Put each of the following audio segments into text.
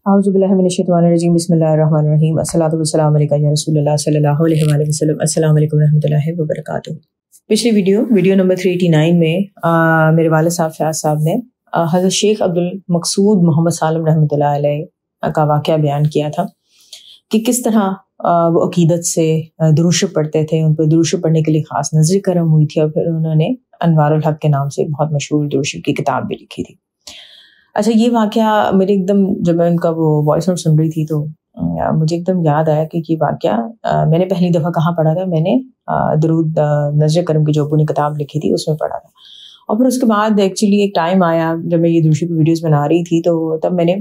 اعوذ باللہ من الشیطان الرجیم بسم اللہ الرحمن الرحیم الصلاۃ والسلام علیکم یا رسول اللہ صلی اللہ علیہ وآلہ وسلم. السلام علیکم ورحمۃ اللہ وبرکاتہ. پچھلی ویڈیو نمبر 389 میں میرے والد صاحب فیاض صاحب نے حضرت شیخ عبد المقصود محمد سالم رحمۃ اللہ علیہ کا واقعہ بیان کیا تھا کہ کس طرح وہ عقیدت سے درود شریف پڑھتے تھے. ان پہ درود شریف پڑھنے کے لیے خاص نظر کرم ہوئی تھی اور پھر انہوں نے انوار الحق کے نام سے ایک بہت مشہور درود شریف کی کتاب بھی لکھی تھی. اچھا، یہ واقعہ میرے ایک دم جب میں ان کا وہ وائس نوٹ سن رہی تھی تو مجھے ایک دم یاد آیا کہ یہ واقعہ میں نے پہلی دفعہ کہاں پڑھا تھا. میں نے درود نظر کرم کی جو ابو نے کتاب لکھی تھی اس میں پڑھا تھا. اور پھر اس کے بعد ایکچولی ایک ٹائم آیا جب میں یہ درود شریف کی ویڈیوز بنا رہی تھی تو تب میں نے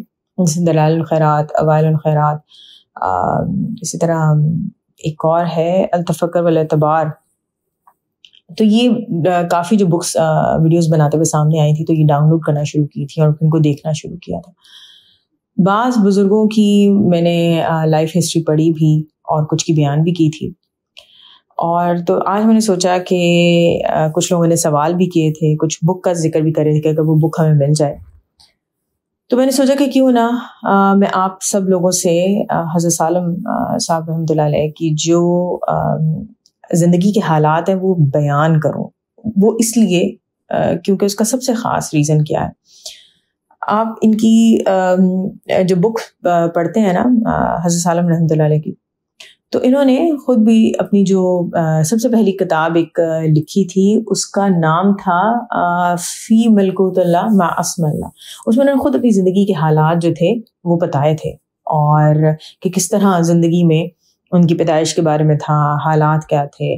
دلائل الخیرات، اوائل الخیرات، اسی طرح ایک اور ہے التفکر والاعتبار، تو یہ کافی جو بکس ویڈیوز بناتے ہوئے سامنے آئی تھی تو یہ ڈاؤن لوڈ کرنا شروع کی تھی اور ان کو دیکھنا شروع کیا تھا. بعض بزرگوں کی میں نے لائف ہسٹری پڑھی بھی اور کچھ کی بیان بھی کی تھی. اور تو آج میں نے سوچا کہ کچھ لوگوں نے سوال بھی کیے تھے، کچھ بک کا ذکر بھی کر رہے تھے کہ اگر وہ بک ہمیں مل جائے تو میں نے سوچا کہ کیوں نہ میں آپ سب لوگوں سے حضرت سالم صاحب رحمۃ اللہ علیہ کی جو زندگی کے حالات ہیں وہ بیان کروں. وہ اس لیے کیونکہ اس کا سب سے خاص ریزن کیا ہے. آپ ان کی جو بک پڑھتے ہیں نا حضرت سالم رحمۃ اللہ علیہ کی، تو انہوں نے خود بھی اپنی جو سب سے پہلی کتاب ایک لکھی تھی، اس کا نام تھا فی ملکوت اللہ مع اسم اللہ. اس میں انہوں نے خود اپنی زندگی کے حالات جو تھے وہ بتائے تھے اور کہ کس طرح زندگی میں ان کی پیدائش کے بارے میں تھا، حالات کیا تھے.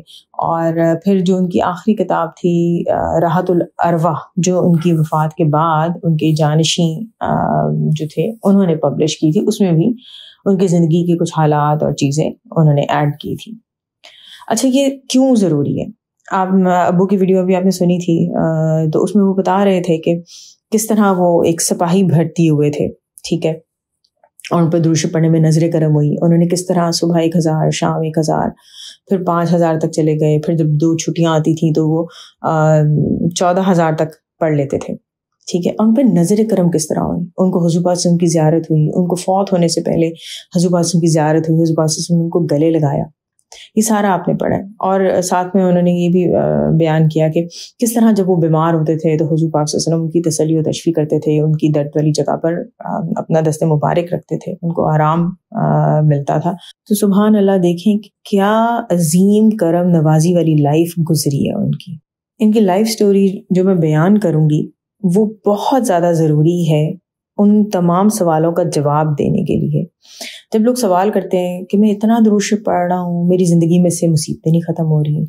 اور پھر جو ان کی آخری کتاب تھی راحت الارواح، جو ان کی وفات کے بعد ان کے جانشین جو تھے انہوں نے پبلش کی تھی، اس میں بھی ان کی زندگی کے کچھ حالات اور چیزیں انہوں نے ایڈ کی تھی. اچھا، یہ کیوں ضروری ہے؟ آپ ابو کی ویڈیو بھی آپ نے سنی تھی تو اس میں وہ بتا رہے تھے کہ کس طرح وہ ایک سپاہی بھرتی ہوئے تھے، ٹھیک ہے، اور ان پہ درود شریف پڑھنے میں نظر کرم ہوئی. انہوں نے کس طرح صبح 1000، شام 1000، پھر 5000 تک چلے گئے. پھر جب 2 چھٹیاں آتی تھیں تو وہ 14000 تک پڑھ لیتے تھے، ٹھیک ہے. ان پہ نظر کرم کس طرح ہوئی. ان کو حضور پاک صلی اللہ علیہ وسلم کی زیارت ہوئی، ان کو فوت ہونے سے پہلے حضور پاک صلی اللہ علیہ وسلم کی زیارت ہوئی، حضور پاک صلی اللہ علیہ وسلم نے ان کو گلے لگایا. یہ سارا آپ نے پڑھا ہے. اور ساتھ میں انہوں نے یہ بھی بیان کیا کہ کس طرح جب وہ بیمار ہوتے تھے تو حضور پاک صلی اللہ علیہ وسلم ان کی تسلی و تشفی کرتے تھے، ان کی درد والی جگہ پر اپنا دست مبارک رکھتے تھے، ان کو آرام ملتا تھا. تو سبحان اللہ، دیکھیں کہ کیا عظیم کرم نوازی والی لائف گزری ہے ان کی. ان کی لائف سٹوری جو میں بیان کروں گی وہ بہت زیادہ ضروری ہے ان تمام سوالوں کا جواب دینے کے لیے. جب لوگ سوال کرتے ہیں کہ میں اتنا درود شریف پڑھ رہا ہوں، میری زندگی میں سے مصیبتیں نہیں ختم ہو رہی،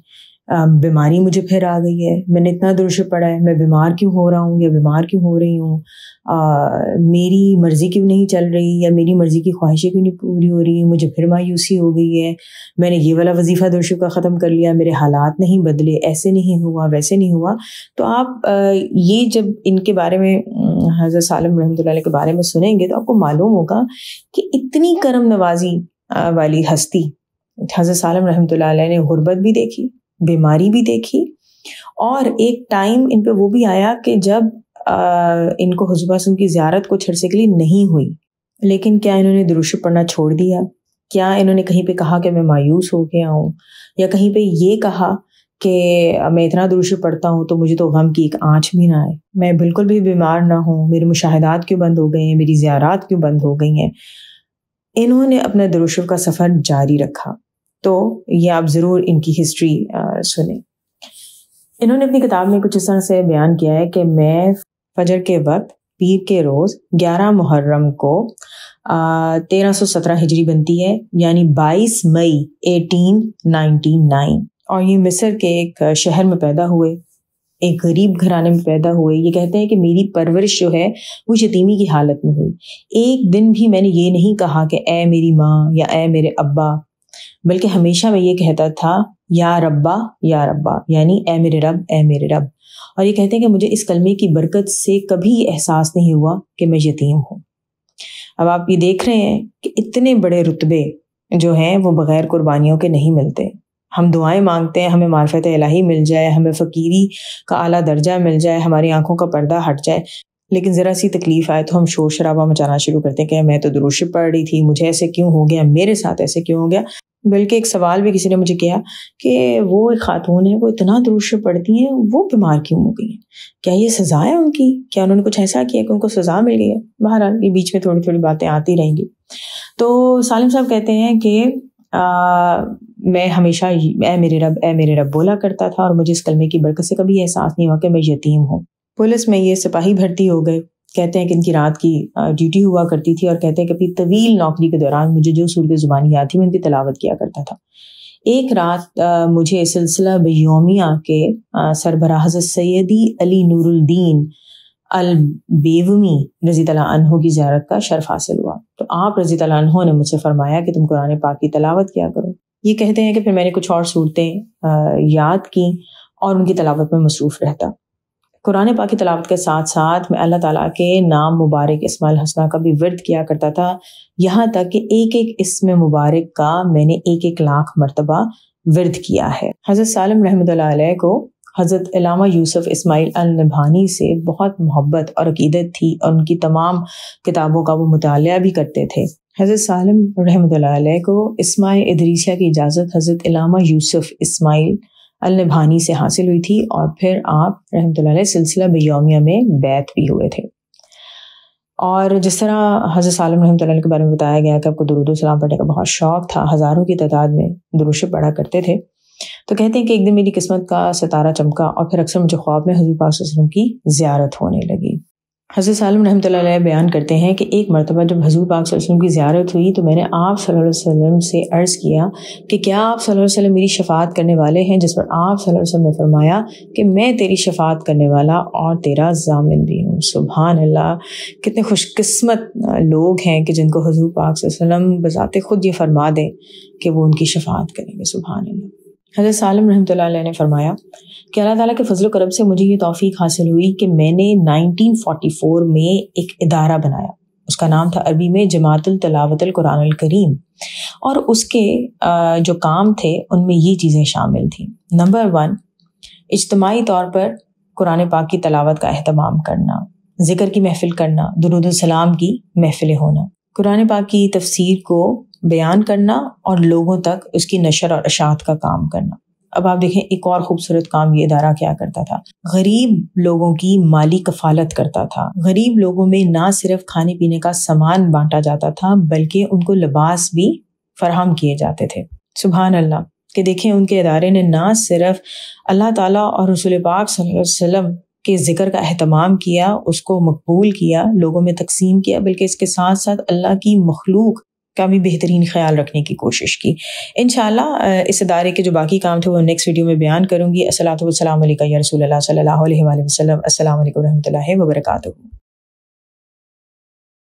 بیماری مجھے پھر آ گئی ہے، میں نے اتنا درود شریف پڑھا ہے، میں بیمار کیوں ہو رہا ہوں یا بیمار کیوں ہو رہی ہوں، میری مرضی کیوں نہیں چل رہی یا میری مرضی کی خواہشیں کیوں نہیں پوری ہو رہی، مجھے پھر مایوسی ہو گئی ہے، میں نے یہ والا وظیفہ درود شریف کا ختم کر لیا، میرے حالات نہیں بدلے، ایسے نہیں ہوا، ویسے نہیں ہوا. تو آپ یہ جب ان کے بارے میں حضرت سالم رحمۃ اللہ علیہ کے بارے میں سنیں گے تو آپ کو معلوم ہوگا کہ اتنی کرم نوازی والی ہستی حضرت سالم رحمۃ اللہ علیہ نے غربت بھی دیکھی، بیماری بھی دیکھی، اور ایک ٹائم ان پہ وہ بھی آیا کہ جب ان کو حضور وسلم کی زیارت کچھ عرصے کے لیے نہیں ہوئی. لیکن کیا انہوں نے درود شریف پڑھنا چھوڑ دیا؟ کیا انہوں نے کہیں پہ کہا کہ میں مایوس ہو گیا ہوں، یا کہیں پہ یہ کہا کہ میں اتنا درود شریف پڑھتا ہوں تو مجھے تو غم کی ایک آنچ بھی نہ آئے، میں بالکل بھی بیمار نہ ہوں، میرے مشاہدات کیوں بند ہو گئے ہیں، میری زیارات کیوں بند ہو گئی ہیں؟ انہوں نے اپنا درود شریف کا سفر جاری رکھا. تو یہ آپ ضرور ان کی ہسٹری سنیں. انہوں نے اپنی کتاب میں کچھ اس طرح سے بیان کیا ہے کہ میں فجر کے وقت پیر کے روز 11 محرم کو 1317 ہجری بنتی ہے، یعنی 22 مئی 1899، اور یہ مصر کے ایک شہر میں پیدا ہوئے، ایک غریب گھرانے میں پیدا ہوئے. یہ کہتے ہیں کہ میری پرورش جو ہے وہ یتیمی کی حالت میں ہوئی. ایک دن بھی میں نے یہ نہیں کہا کہ اے میری ماں یا اے میرے ابا، بلکہ ہمیشہ میں یہ کہتا تھا یا ربا یا ربا، یعنی اے میرے رب، اے میرے رب. اور یہ کہتے ہیں کہ مجھے اس کلمے کی برکت سے کبھی احساس نہیں ہوا کہ میں یتیم ہوں. اب آپ یہ دیکھ رہے ہیں کہ اتنے بڑے رتبے جو ہیں وہ بغیر قربانیوں کے نہیں ملتے. ہم دعائیں مانگتے ہیں ہمیں معرفت الہی مل جائے، ہمیں فقیری کا اعلیٰ درجہ مل جائے، ہماری آنکھوں کا پردہ ہٹ جائے، لیکن ذرا سی تکلیف آئے تو ہم شور شرابہ مچانا شروع کرتے ہیں کہ میں تو درود شریف پڑھ رہی تھی، مجھے ایسے کیوں ہو گیا، میرے ساتھ ایسے کیوں ہو گیا۔ بلکہ ایک سوال بھی کسی نے مجھے کیا کہ وہ ایک خاتون ہے، وہ اتنا درود شریف پڑھتی ہیں، وہ بیمار کیوں ہو گئی ہیں؟ کیا یہ سزا ہے ان کی؟ کیا انہوں نے کچھ ایسا کیا کہ ان کو سزا مل گئی ہے؟ بہرحال یہ بیچ میں تھوڑی تھوڑی باتیں آتی رہیں گی۔ تو سالم صاحب کہتے ہیں کہ میں ہمیشہ اے میرے رب بولا کرتا تھا، اور مجھے اس کلمے کی برکت سے کبھی احساس نہیں ہوا کہ میں یتیم ہوں۔ پولیس میں یہ سپاہی بھرتی ہو گئے۔ کہتے ہیں کہ ان کی رات کی ڈیوٹی ہوا کرتی تھی، اور کہتے ہیں کہ اپنی طویل نوکری کے دوران مجھے جو صورت زبانی یاد تھی میں ان کی تلاوت کیا کرتا تھا۔ ایک رات مجھے سلسلہ بیومیہ کے سربراہ حضرت سیدی علی نور الدین البیومی رضی اللہ عنہ کی زیارت کا شرف حاصل ہوا، تو آپ رضی اللہ عنہ نے مجھ سے فرمایا کہ تم قرآن پاک کی تلاوت کیا کرو۔ یہ کہتے ہیں کہ پھر میں نے کچھ اور صورتیں یاد کی اور ان کی تلاوت میں مصروف رہتا۔ قرآن پاک کی تلاوت کے ساتھ ساتھ میں اللہ تعالیٰ کے نام مبارک اسماء الحسنہ کا بھی ورد کیا کرتا تھا، یہاں تک کہ ایک ایک اسم مبارک کا میں نے 1,00,000 مرتبہ ورد کیا ہے۔ حضرت سالم رحمۃ اللہ علیہ کو حضرت علامہ یوسف اسماعیل النبہانی سے بہت محبت اور عقیدت تھی، اور ان کی تمام کتابوں کا وہ مطالعہ بھی کرتے تھے۔ حضرت سالم رحمۃ اللہ علیہ کو اسماء ادریسیہ کی اجازت حضرت علامہ یوسف اسماعیل النبہانی سے حاصل ہوئی تھی، اور پھر آپ رحمۃ اللہ علیہ سلسلہ بیومیہ میں بیعت بھی ہوئے تھے۔ اور جس طرح حضرت سالم رحمۃ اللہ علیہ کے بارے میں بتایا گیا کہ آپ کو درود و سلام پڑھنے کا بہت شوق تھا، ہزاروں کی تعداد میں درود شریف پڑھا کرتے تھے، تو کہتے ہیں کہ ایک دن میری قسمت کا ستارہ چمکا، اور پھر اکثر مجھے خواب میں حضور پاک صلی اللہ علیہ وسلم کی زیارت ہونے لگی۔ حضرت سالم رحمۃ اللہ علیہ بیان کرتے ہیں کہ ایک مرتبہ جب حضور پاک صلی اللہ علیہ وسلم کی زیارت ہوئی تو میں نے آپ صلی اللہ علیہ وسلم سے عرض کیا کہ کیا آپ صلی اللہ علیہ وسلم میری شفاعت کرنے والے ہیں؟ جس پر آپ صلی اللہ علیہ وسلم نے فرمایا کہ میں تیری شفاعت کرنے والا اور تیرا ضامن بھی ہوں۔ سبحان اللہ، کتنے خوش قسمت لوگ ہیں کہ جن کو حضور پاک صلی اللہ علیہ وسلم بذات خود یہ فرما دیں کہ وہ ان کی شفاعت کریں گے۔ سبحان اللہ۔ حضرت سالم رحمۃ اللہ علیہ نے فرمایا کہ اللہ تعالیٰ کے فضل و کرم سے مجھے یہ توفیق حاصل ہوئی کہ میں نے 1944 میں ایک ادارہ بنایا، اس کا نام تھا عربی میں جماعت التلاوت القرآن الکریم، اور اس کے جو کام تھے ان میں یہ چیزیں شامل تھیں۔ نمبر 1، اجتماعی طور پر قرآن پاک کی تلاوت کا اہتمام کرنا، ذکر کی محفل کرنا، درود السلام کی محفلیں ہونا، قرآن پاک کی تفسیر کو بیان کرنا اور لوگوں تک اس کی نشر اور اشاعت کا کام کرنا۔ اب آپ دیکھیں ایک اور خوبصورت کام یہ ادارہ کیا کرتا تھا، غریب لوگوں کی مالی کفالت کرتا تھا۔ غریب لوگوں میں نہ صرف کھانے پینے کا سامان بانٹا جاتا تھا بلکہ ان کو لباس بھی فراہم کیے جاتے تھے۔ سبحان اللہ، کہ دیکھیں ان کے ادارے نے نہ صرف اللہ تعالیٰ اور رسول پاک صلی اللہ علیہ وسلم کے ذکر کا اہتمام کیا، اس کو مقبول کیا، لوگوں میں تقسیم کیا، بلکہ اس کے ساتھ ساتھ اللہ کی مخلوق کا بھی بہترین خیال رکھنے کی کوشش کی۔ انشاءاللہ اس ادارے کے جو باقی کام تھے وہ نیکسٹ ویڈیو میں بیان کروں گی۔ الصلاۃ والسلام علیکم یا رسول اللہ صلی اللہ علیہ وآلہ وسلم۔ السلام علیکم و رحمۃ اللہ وبرکاتہ۔